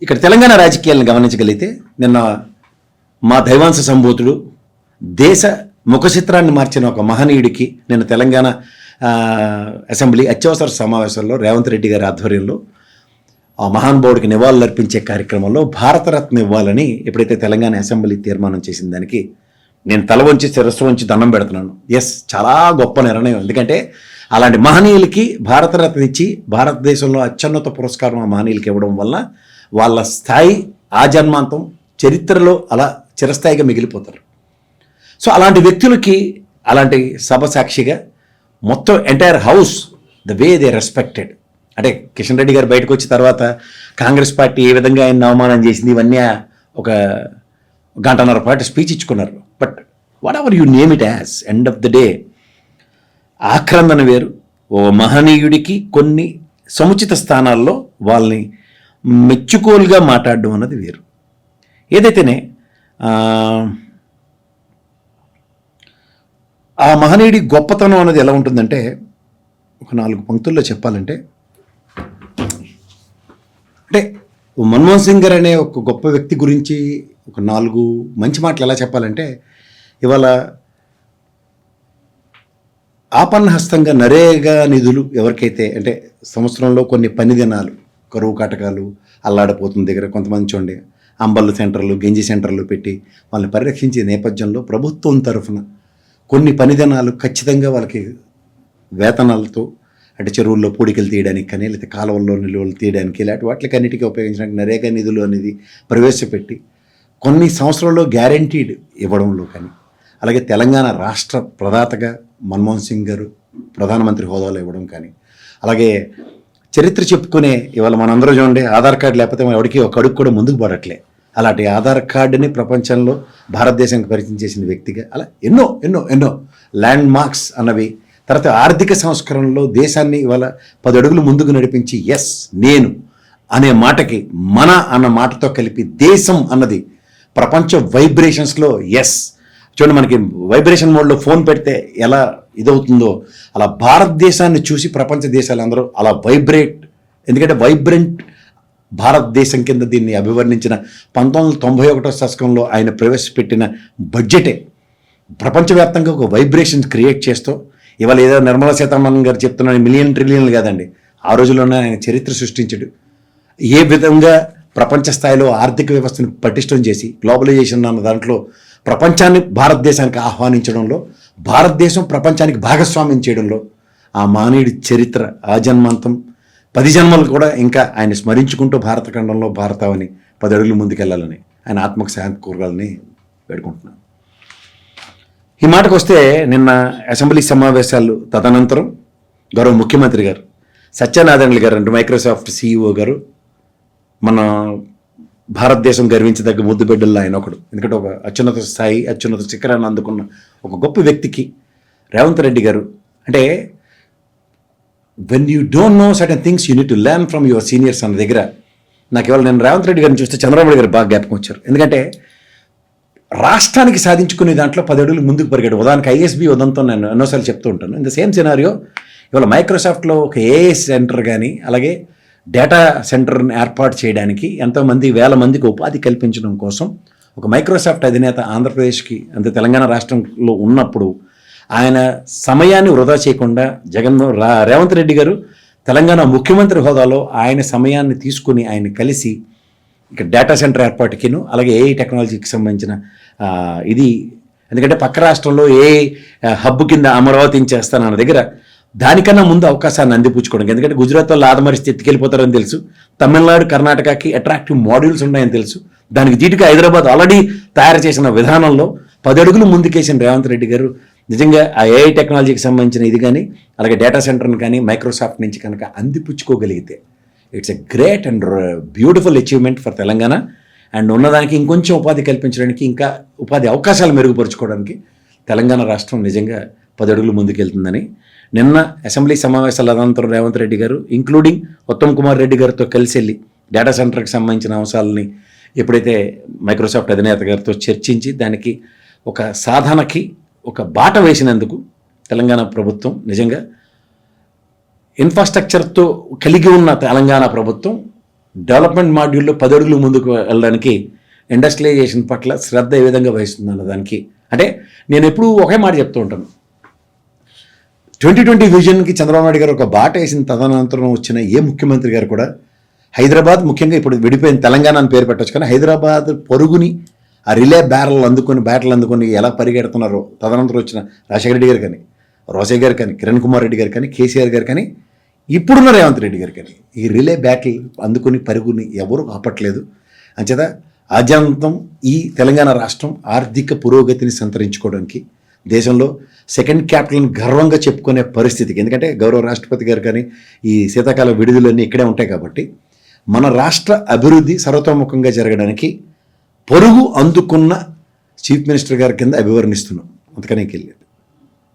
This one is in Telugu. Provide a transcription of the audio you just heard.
ఇక్కడ తెలంగాణ రాజకీయాలను గమనించగలిగితే నిన్న మా దైవాంశ సంభూతుడు దేశ ముఖచిత్రాన్ని మార్చిన ఒక మహనీయుడికి నిన్న తెలంగాణ అసెంబ్లీ అత్యవసర సమావేశంలో రేవంత్ రెడ్డి గారి ఆధ్వర్యంలో ఆ మహానుభావుడికి నివాళులు అర్పించే కార్యక్రమంలో భారతరత్న ఇవ్వాలని ఎప్పుడైతే తెలంగాణ అసెంబ్లీ తీర్మానం చేసిన దానికి నేను తల వంచి శిరస్సు వంచి దండం పెడుతున్నాను. ఎస్, చాలా గొప్ప నిర్ణయం. ఎందుకంటే అలాంటి మహనీయులకి భారతరత్న ఇచ్చి భారతదేశంలో అత్యున్నత పురస్కారం ఆ మహనీయులకి ఇవ్వడం వల్ల వాళ్ళ స్థాయి ఆ జన్మాంతం చరిత్రలో అలా చిరస్థాయిగా మిగిలిపోతారు. సో అలాంటి వ్యక్తులకి అలాంటి సభ సాక్షిగా మొత్తం entire house the way they respected. అంటే కిషన్ రెడ్డి గారు బయటకు వచ్చిన తర్వాత కాంగ్రెస్ పార్టీ ఏ విధంగా ఆయన అవమానం చేసింది ఇవన్నీ ఒక గంటన్నర పాటు స్పీచ్ ఇచ్చుకున్నారు. But whatever you name it as, end of the day ఆక్రందన వేరు. ఓ మహనీయుడికి కొన్ని సముచిత స్థానాల్లో వాళ్ళని మెచ్చుకోలుగా మాట్లాడడం అన్నది వేరు. ఏదైతేనే ఆ మహనీయుడి గొప్పతనం అనేది ఎలా ఉంటుందంటే ఒక 4 పంక్తుల్లో చెప్పాలంటే, అంటే మన్మోహన్ సింగ్ గారు అనే ఒక గొప్ప వ్యక్తి గురించి ఒక 4 మంచి మాటలు ఎలా చెప్పాలంటే, ఇవాళ ఆపన్న హస్తంగా నరేగా నిధులు ఎవరికైతే అంటే సంవత్సరంలో కొన్ని పని దినాలు కరువు కాటకాలు అల్లాడిపోతున్న దగ్గర కొంతమంది చూడండి అంబళ్ళు సెంటర్లు గంజి సెంటర్లు పెట్టి వాళ్ళని పరిరక్షించే నేపథ్యంలో ప్రభుత్వం తరఫున కొన్ని పని దినాలు ఖచ్చితంగా వాళ్ళకి వేతనాలతో అంటే చెరువుల్లో పూడికలు తీయడానికి కానీ లేకపోతే కాలువల్లో నిలువలు తీయడానికి ఇలాంటి వాటికి అన్నిటికీ ఉపయోగించడానికి నరేగా నిధులు అనేది ప్రవేశపెట్టి కొన్ని సంవత్సరాల్లో గ్యారంటీడ్ ఇవ్వడంలో కానీ, అలాగే తెలంగాణ రాష్ట్ర ప్రదాతగా మన్మోహన్ సింగ్ గారు ప్రధానమంత్రి హోదాలో ఇవ్వడం కానీ, అలాగే చరిత్ర చెప్పుకునే ఇవాళ మనందరూ చూడండి ఆధార్ కార్డు లేకపోతే ఎవరికి ఒక అడుగు కూడా ముందుకు పడట్లే. అలాంటి ఆధార్ కార్డుని ప్రపంచంలో భారతదేశానికి పరిచయం చేసిన వ్యక్తిగా అలా ఎన్నో ఎన్నో ఎన్నో ల్యాండ్ మార్క్స్ అన్నవి. తర్వాత ఆర్థిక సంస్కరణలో దేశాన్ని ఇవాళ 10 అడుగులు ముందుకు నడిపించి ఎస్ నేను అనే మాటకి మన అన్న మాటతో కలిపి దేశం అన్నది ప్రపంచ వైబ్రేషన్స్లో ఎస్ చూడండి మనకి వైబ్రేషన్ మోడ్లో ఫోన్ పెడితే ఎలా ఇదవుతుందో అలా భారతదేశాన్ని చూసి ప్రపంచ దేశాలందరూ అలా వైబ్రేట్. ఎందుకంటే వైబ్రెంట్ భారతదేశం కింద దీన్ని అభివర్ణించిన 1991 దశకంలో ఆయన ప్రవేశపెట్టిన బడ్జెటే ప్రపంచవ్యాప్తంగా ఒక వైబ్రేషన్ క్రియేట్ చేస్తూ ఇవాళ ఏదో నిర్మలా సీతారామన్ గారు చెప్తున్న మిలియన్ ట్రిలియన్లు కాదండి, ఆ రోజుల్లోనే ఆయన చరిత్ర సృష్టించాడు. ఏ విధంగా ప్రపంచ స్థాయిలో ఆర్థిక వ్యవస్థను పటిష్టం చేసి గ్లోబలైజేషన్ అన్న దాంట్లో ప్రపంచాన్ని భారతదేశానికి ఆహ్వానించడంలో, భారతదేశం ప్రపంచానికి భాగస్వామ్యం చేయడంలో ఆ మానవుడి చరిత్ర ఆ జన్మాంతం 10 జన్మలు కూడా ఇంకా ఆయన స్మరించుకుంటూ భారత ఖండంలో భారతావని 10 అడుగులు ముందుకెళ్లాలని ఆయన ఆత్మకు శాంతి కోరాలని వేడుకుంటున్నాను. ఈ మాటకు వస్తే నిన్న అసెంబ్లీ సమావేశాలు తదనంతరం గౌరవ ముఖ్యమంత్రి గారు సత్యనారాయణ గారు అంటే మైక్రోసాఫ్ట్ CEO గారు మన భారతదేశం గర్వించదగ్గ ముద్దుబిడ్డల్లో ఆయన ఒకడు. ఎందుకంటే ఒక అత్యున్నత స్థాయి అత్యున్నత శిఖరాన్ని అందుకున్న ఒక గొప్ప వ్యక్తికి రేవంత్ రెడ్డి గారు అంటే when you don't know certain things you need to learn from your seniors అన్న దగ్గర నాకు ఇవాళ నేను రేవంత్ రెడ్డి గారిని చూస్తే చంద్రబాబు గారు బాగా జ్ఞాపకం వచ్చారు. ఎందుకంటే రాష్ట్రానికి సాధించుకునే దాంట్లో 10 అడుగులు ముందుకు పరిగాడు. ఉదాహరణకి ISB ఉదంతో నేను ఎన్నోసార్లు చెప్తూ ఉంటాను. ఇన్ ద సేమ్ సినారియో ఇవాళ మైక్రోసాఫ్ట్లో ఒక AI సెంటర్ కానీ అలాగే డేటా సెంటర్ని ఏర్పాటు చేయడానికి ఎంతోమంది 1000 మందికి ఉపాధి కల్పించడం కోసం ఒక మైక్రోసాఫ్ట్ అధినేత ఆంధ్రప్రదేశ్కి అంటే తెలంగాణ రాష్ట్రంలో ఉన్నప్పుడు ఆయన సమయాన్ని వృధా చేయకుండా రేవంత్ రెడ్డి గారు తెలంగాణ ముఖ్యమంత్రి హోదాలో ఆయన సమయాన్ని తీసుకుని ఆయన కలిసి ఇక్కడ డేటా సెంటర్ ఏర్పాటుకిను అలాగే AI టెక్నాలజీకి సంబంధించిన ఇది ఎందుకంటే పక్క రాష్ట్రంలో AI హబ్ కింద అమరావతిని చేస్తానన్న దగ్గర దానికన్నా ముందు అవకాశాన్ని అందిపుచ్చుకోవడం. ఎందుకంటే గుజరాత్ వాళ్ళు ఆదమరిస్తే ఎత్తుకెళ్ళిపోతారని తెలుసు, తమిళనాడు కర్ణాటకకి అట్రాక్టివ్ మాడ్యూల్స్ ఉన్నాయని తెలుసు, దానికి ధీటుగా హైదరాబాద్ ఆల్రెడీ తయారు చేసిన విధానంలో 10 అడుగులు ముందుకేసిన రేవంత్ రెడ్డి గారు నిజంగా ఆ AI టెక్నాలజీకి సంబంధించిన ఇది కానీ అలాగే డేటా సెంటర్ని కానీ మైక్రోసాఫ్ట్ నుంచి కనుక అందిపుచ్చుకోగలిగితే it's a great and beautiful achievement for Telangana. And ఉన్నదానికి ఇంకొంచెం ఉపాధి కల్పించడానికి ఇంకా ఉపాధి అవకాశాలు మెరుగుపరుచుకోవడానికి తెలంగాణ రాష్ట్రం నిజంగా 10 అడుగులు ముందుకెళ్తుందని నిన్న అసెంబ్లీ సమావేశాల అనంతరం రేవంత్ రెడ్డి గారు ఇంక్లూడింగ్ ఉత్తమ్ కుమార్ రెడ్డి గారితో కలిసి వెళ్ళి డేటా సెంటర్కి సంబంధించిన అంశాలని ఎప్పుడైతే మైక్రోసాఫ్ట్ అధినేత గారితో చర్చించి దానికి ఒక సాధనకి ఒక బాట వేసినందుకు తెలంగాణ ప్రభుత్వం నిజంగా ఇన్ఫ్రాస్ట్రక్చర్తో కలిగి ఉన్న తెలంగాణ ప్రభుత్వం డెవలప్మెంట్ మాడ్యూల్లో 10 అడుగులు ముందుకు వెళ్ళడానికి ఇండస్ట్రియలైజేషన్ పట్ల శ్రద్ధ ఏ విధంగా వహిస్తుంది అన్నదానికి అంటే నేను ఎప్పుడూ ఒకే మాట చెప్తూ ఉంటాను. 2020 విజన్కి చంద్రబాబు నాయుడు గారు ఒక బాట వేసిన తదనంతరం వచ్చిన ఏ ముఖ్యమంత్రి గారు కూడా హైదరాబాద్, ముఖ్యంగా ఇప్పుడు విడిపోయిన తెలంగాణ అని పేరు పెట్టవచ్చు, కానీ హైదరాబాద్ పొరుగుని ఆ రిలే బ్యాటలు అందుకొని ఎలా పరిగెడుతున్నారో తదనంతరం వచ్చిన రాజశేఖర రెడ్డి గారు కానీ, రోసయ్య గారు కానీ, కిరణ్ కుమార్ రెడ్డి గారు కానీ, కేసీఆర్ గారు కానీ, ఇప్పుడున్న రేవంత్ రెడ్డి గారు కానీ ఈ రిలే బ్యాటిల్ అందుకొని పరుగుని ఎవరు ఆపట్లేదు. అంచేత ఆద్యంతం ఈ తెలంగాణ రాష్ట్రం ఆర్థిక పురోగతిని సంతరించుకోవడానికి దేశంలో సెకండ్ క్యాపిటల్ని గర్వంగా చెప్పుకునే పరిస్థితికి, ఎందుకంటే గౌరవ రాష్ట్రపతి గారు కానీ ఈ శీతాకాల విడుదలన్నీ ఇక్కడే ఉంటాయి కాబట్టి మన రాష్ట్ర అభివృద్ధి సర్వతోముఖంగా జరగడానికి పొరుగు అందుకున్న చీఫ్ మినిస్టర్ గారి కింద అభివర్ణిస్తున్నాం. అంతకనే వెళ్ళేది.